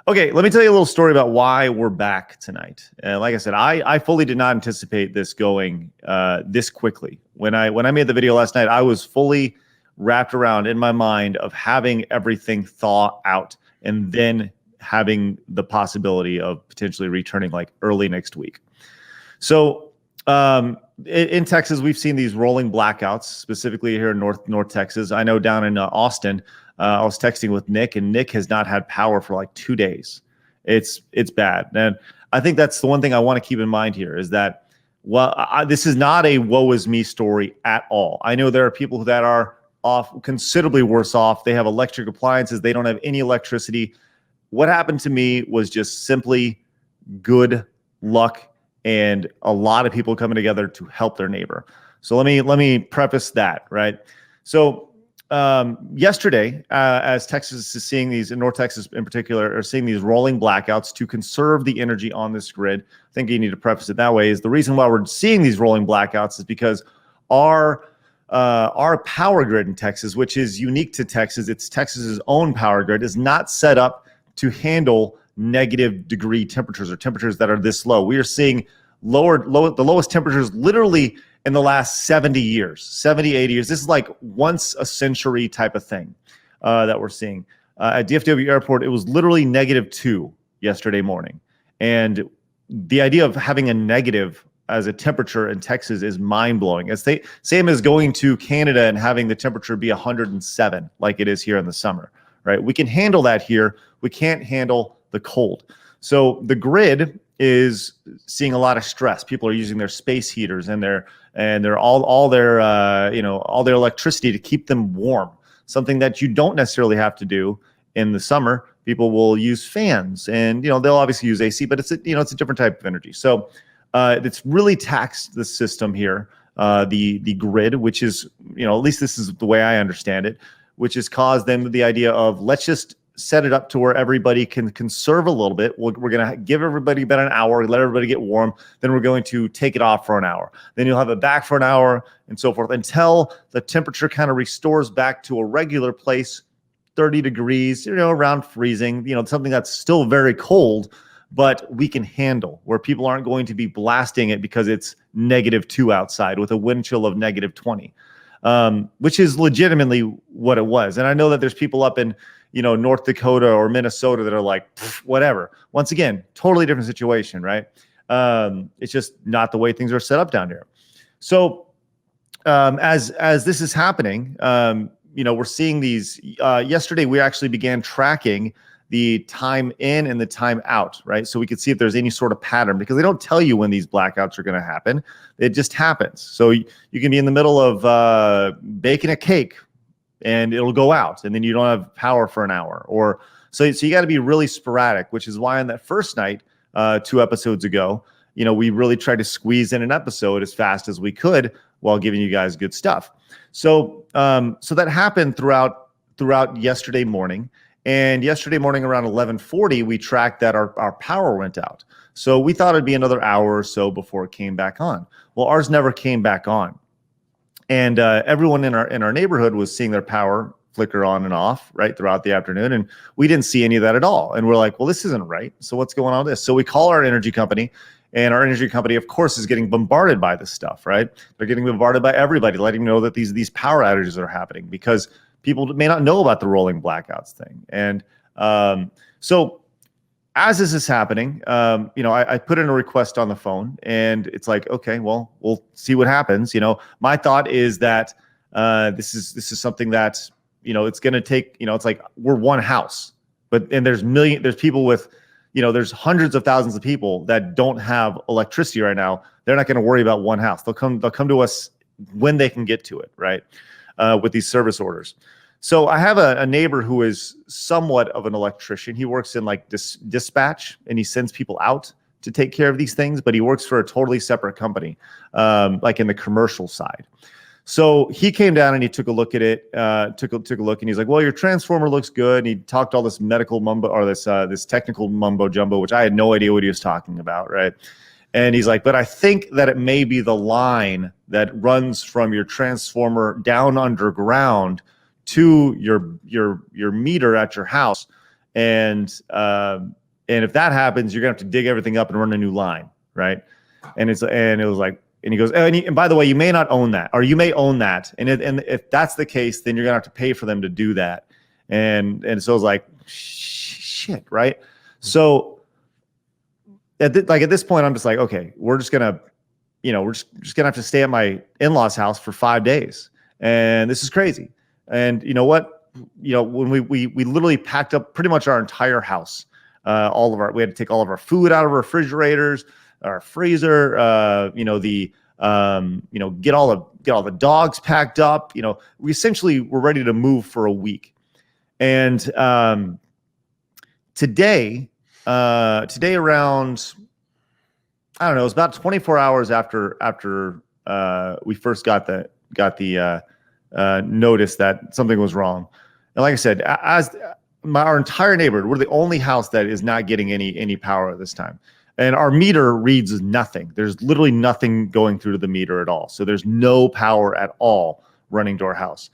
Okay, let me tell you a little story about why we're back tonight. Like I said, I fully did not anticipate this going this quickly. When I made the video last night, I was fully wrapped around in my mind of having everything thought out and then having the possibility of potentially returning like early next week. So in Texas, we've seen these rolling blackouts, specifically here in North Texas. I know down in Austin, I was texting with Nick, and Nick has not had power for like 2 days. It's bad, and I think that's the one thing I want to keep in mind here is that this is not a woe is me story at all. I know there are people that are off considerably worse off. They have electric appliances. They don't have any electricity. What happened to me was just simply good luck and a lot of people coming together to help their neighbor. So let me preface that, right? So yesterday, as Texas is seeing these, in North Texas in particular, are seeing these rolling blackouts to conserve the energy on this grid. I think you need to preface it that way. Is the reason why we're seeing these rolling blackouts is because our power grid in Texas, which is unique to Texas, it's Texas's own power grid, is not set up to handle negative degree temperatures or temperatures that are this low. We are seeing the lowest temperatures literally in the last 70 years, 70, 80 years. This is like once a century type of thing that we're seeing. At DFW Airport, it was literally -2 yesterday morning. And the idea of having a negative as a temperature in Texas is mind-blowing. It's the same as going to Canada and having the temperature be 107 like it is here in the summer, right? We can handle that here. We can't handle the cold. So the grid is seeing a lot of stress. People are using their space heaters and their all their electricity to keep them warm. Something that you don't necessarily have to do in the summer. People will use fans, and they'll obviously use AC, but it's a different type of energy. So it's really taxed the system here, the grid, which is at least this is the way I understand it, which has caused them the idea of let's just set it up to where everybody can conserve a little bit. We're going to give everybody about an hour, let everybody get warm. Then we're going to take it off for an hour. Then you'll have it back for an hour and so forth until the temperature kind of restores back to a regular place, 30 degrees, around freezing, something that's still very cold, but we can handle, where people aren't going to be blasting it because it's -2 outside with a wind chill of -20, which is legitimately what it was. And I know that there's people up in North Dakota or Minnesota that are like, whatever. Once again, totally different situation, right? It's just not the way things are set up down here. So as this is happening, we're seeing these. Yesterday, we actually began tracking the time in and the time out, right? So we could see if there's any sort of pattern, because they don't tell you when these blackouts are going to happen. It just happens. So you can be in the middle of baking a cake, and it'll go out, and then you don't have power for an hour. Or so you got to be really sporadic, which is why on that first night, 2 episodes ago, we really tried to squeeze in an episode as fast as we could while giving you guys good stuff. So that happened throughout yesterday morning. And yesterday morning around 11:40, we tracked that our power went out. So we thought it'd be another hour or so before it came back on. Well, ours never came back on. And everyone in our neighborhood was seeing their power flicker on and off right throughout the afternoon, and we didn't see any of that at all. And we're like, well, this isn't right. So what's going on with this? So we call our energy company, and our energy company, of course, is getting bombarded by this stuff, right? They're getting bombarded by everybody, letting them know that these power outages are happening because people may not know about the rolling blackouts thing. And so as this is happening, I put in a request on the phone, and it's like, okay, well, we'll see what happens. My thought is that this is something that it's going to take. It's like we're one house, and there's people with, there's hundreds of thousands of people that don't have electricity right now. They're not going to worry about one house. They'll come to us when they can get to it, right? With these service orders. So I have a neighbor who is somewhat of an electrician. He works in like dispatch, and he sends people out to take care of these things, but he works for a totally separate company, like in the commercial side. So he came down and he took a look at it, took a look, and he's like, well, your transformer looks good. And he talked all this medical mumbo, or this technical mumbo jumbo, which I had no idea what he was talking about, right? And he's like, but I think that it may be the line that runs from your transformer down underground to your meter at your house, And if that happens, you're gonna have to dig everything up and run a new line, right? And it was like, and he goes, oh, and by the way, you may not own that, or you may own that, and if that's the case, then you're gonna have to pay for them to do that. And so I was like, shit, right? So at this point, I'm just like, okay, we're just gonna have to stay at my in-laws' house for 5 days, and this is crazy. And you know what? When we literally packed up pretty much our entire house. We had to take all of our food out of our refrigerators, our freezer, get all the dogs packed up. We essentially were ready to move for a week. And today around, I don't know, it was about 24 hours after we first got the notice that something was wrong. And like I said, our entire neighborhood, we're the only house that is not getting any power at this time. And our meter reads nothing. There's literally nothing going through to the meter at all. So there's no power at all running to our house.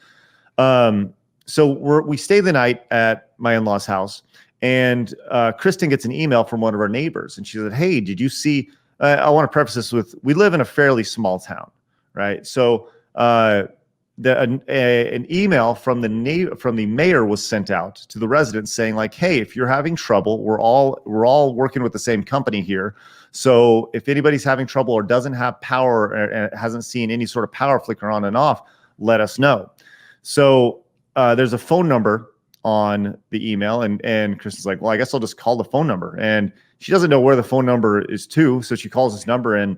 So we stay the night at my in-laws' house, and Kristen gets an email from one of our neighbors, and she said, "Hey, did you see?" I want to preface this with, we live in a fairly small town, right? So an email from the mayor was sent out to the residents saying like, hey, if you're having trouble, we're all working with the same company here. So if anybody's having trouble or doesn't have power and hasn't seen any sort of power flicker on and off, let us know. So there's a phone number on the email, and Kristen's like, well, I guess I'll just call the phone number. And she doesn't know where the phone number is to, so she calls this number and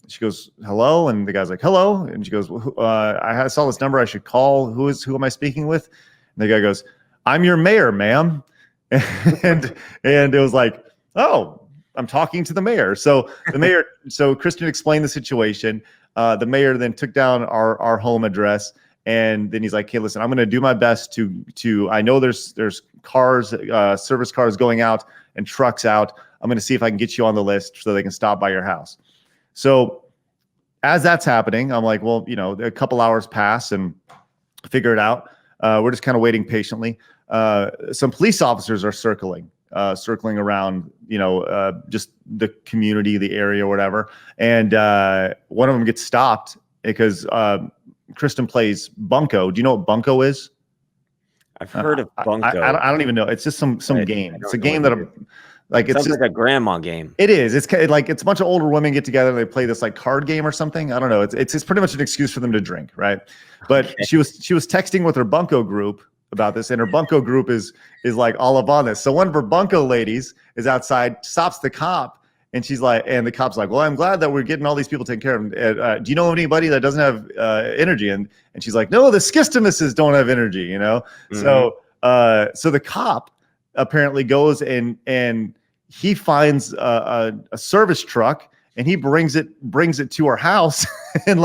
she goes, hello, and the guy's like, hello, and she goes, I saw this number, I should call. Who am I speaking with? And the guy goes, I'm your mayor, ma'am. and it was like, oh, I'm talking to the mayor. So Kristen explained the situation. The mayor then took down our home address, and then he's like, hey, listen, I'm going to do my best to I know there's cars, service cars going out and trucks out. I'm going to see if I can get you on the list so they can stop by your house. So as that's happening, I'm like, well, a couple hours pass and figure it out. We're just kind of waiting patiently. Some police officers are circling around, just the community, the area, or whatever. And one of them gets stopped because Kristen plays bunco. Do you know what bunco is? I've heard of bunco. I don't even know. It's just some game. It's a game that it sounds like a grandma game. It is. It's a bunch of older women get together and they play this like card game or something. I don't know. It's pretty much an excuse for them to drink, right? But okay. She was texting with her bunco group about this, and her bunco group is like all up on this. So one of her bunco ladies is outside, stops the cop, and she's like, and the cop's like, well, I'm glad that we're getting all these people taken care of. Do you know anybody that doesn't have energy? And she's like, no, the schistomuses don't have energy, Mm-hmm. So the cop apparently goes and he finds a service truck, and he brings it to our house. And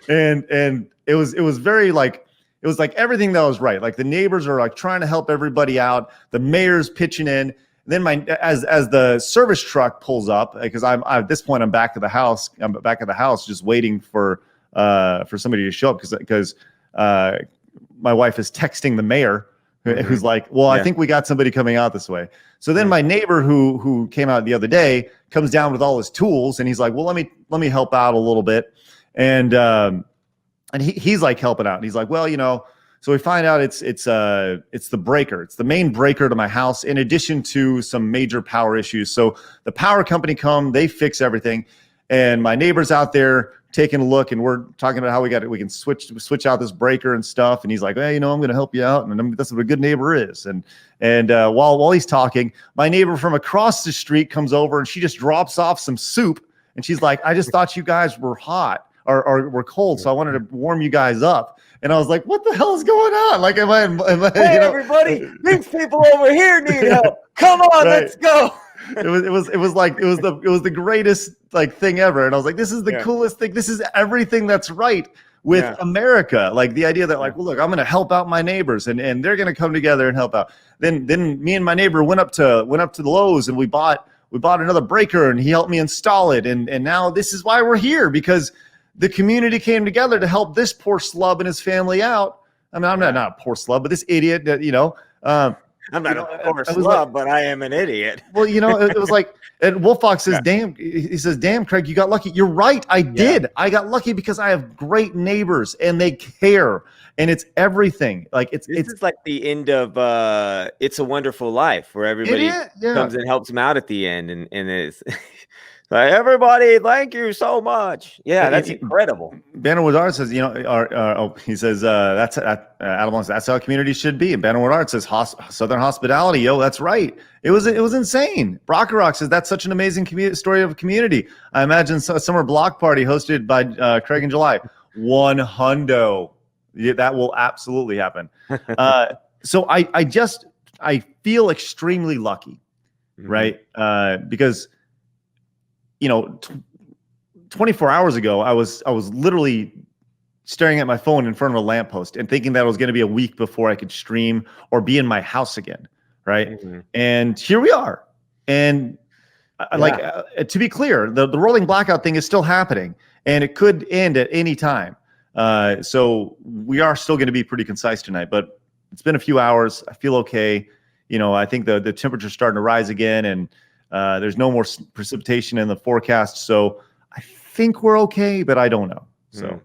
it was very like, it was like everything that was right. Like the neighbors are like trying to help everybody out. The mayor's pitching in. And then as the service truck pulls up, because at this point I'm back at the house. I'm back at the house just waiting for somebody to show up because my wife is texting the mayor, who's like, well, yeah. I think we got somebody coming out this way. So then my neighbor who came out the other day comes down with all his tools, and he's like, well, let me help out a little bit. And he's like helping out. And he's like, well, so we find out it's the breaker. It's the main breaker to my house, in addition to some major power issues. So the power company they fix everything. And my neighbor's out there taking a look, and we're talking about how we can switch out this breaker and stuff. And he's like, hey, I'm going to help you out. And that's what a good neighbor is. And while he's talking, my neighbor from across the street comes over, and she just drops off some soup. And she's like, I just thought you guys were hot or were cold, so I wanted to warm you guys up. And I was like, what the hell is going on? Like, am I hey, everybody, these people over here need help. Come on, right. Let's go. It was the greatest like thing ever. And I was like, this is the coolest thing. This is everything that's right with America. Like the idea that like, well, look, I'm going to help out my neighbors, and they're going to come together and help out. Then me and my neighbor went up to the Lowe's, and we bought another breaker, and he helped me install it. And now this is why we're here, because the community came together to help this poor slub and his family out. I mean, I'm not a poor slub, but this idiot that, I'm not You know, a poor I was like, slub, but I am an idiot. well, it was like, and Wolf Fox says, Yeah. damn, he says, damn, Craig, you got lucky. You're right. I did. I got lucky because I have great neighbors and they care. And it's everything. Like This it's is like the end of It's a Wonderful Life, where it everybody is, yeah. comes and helps him out at the end, and it's like, everybody, thank you so much. Yeah, that's incredible. Banner Woodard says, he says, Adam Long says, that's how a community should be. And Banner Woodard says, Southern hospitality. Yo, that's right. It was insane. Brocker says, that's such an amazing story of a community. I imagine a summer block party hosted by Craig in July. 100. Yeah, that will absolutely happen. So I feel extremely lucky, right? Because 24 hours ago, I was literally staring at my phone in front of a lamppost and thinking that it was going to be a week before I could stream or be in my house again, right? And here we are. And to be clear, the rolling blackout thing is still happening, and it could end at any time. So we are still going to be pretty concise tonight, but it's been a few hours. I feel okay. I think the temperature's starting to rise again, and there's no more precipitation in the forecast. So I think we're okay, but I don't know. So